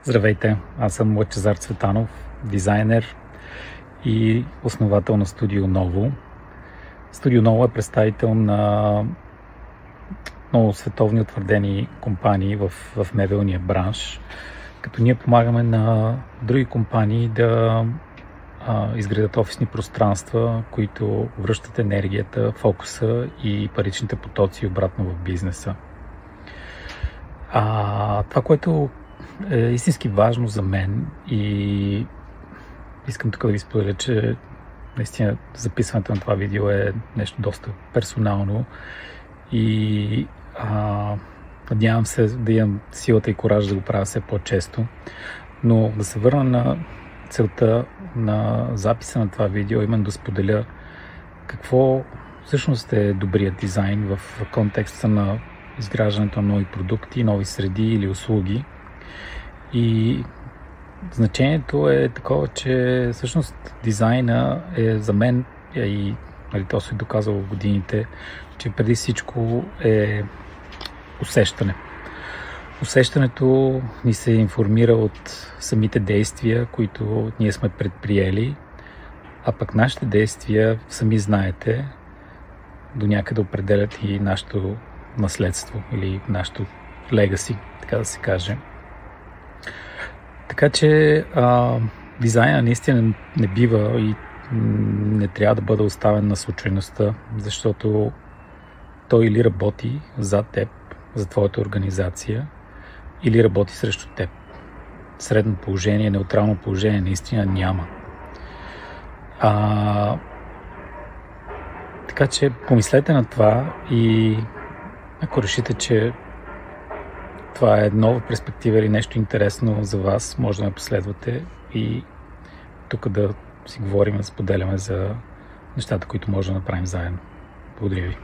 Здравейте, аз съм Лъчезар Цветанов, дизайнер и основател на Студио Ново. Студио Ново е представител на много световни утвърдени компании в мебелния бранш, като ние помагаме на други компании да изградят офисни пространства, които връщат енергията, фокуса и паричните потоци обратно в бизнеса. Това, което е истински важно за мен и искам тук да ви споделя, че наистина записването на това видео е нещо доста персонално и надявам се да имам силата и коража да го правя все по-често. Но да се върна на целта на записа на това видео, именно да споделя какво всъщност е добрият дизайн в контекста на изграждането на нови продукти, нови среди или услуги. И значението е такова, че всъщност дизайна е за мен и то се е доказало в годините, че преди всичко е усещане. Усещането ни се информира от самите действия, които ние сме предприели, а пък нашите действия, сами знаете, до някъде определят и нашето наследство или нашето легаси, така да се каже. Така че дизайна наистина не бива и не трябва да бъде оставен на случайността, защото той или работи за теб, за твоята организация, или работи срещу теб. Средно положение, неутрално положение наистина няма. Така че помислете на това и ако решите, че това е нова перспектива или нещо интересно за вас, може да ме последвате и тук да си говорим, да споделяме за нещата, които може да направим заедно. Благодаря ви.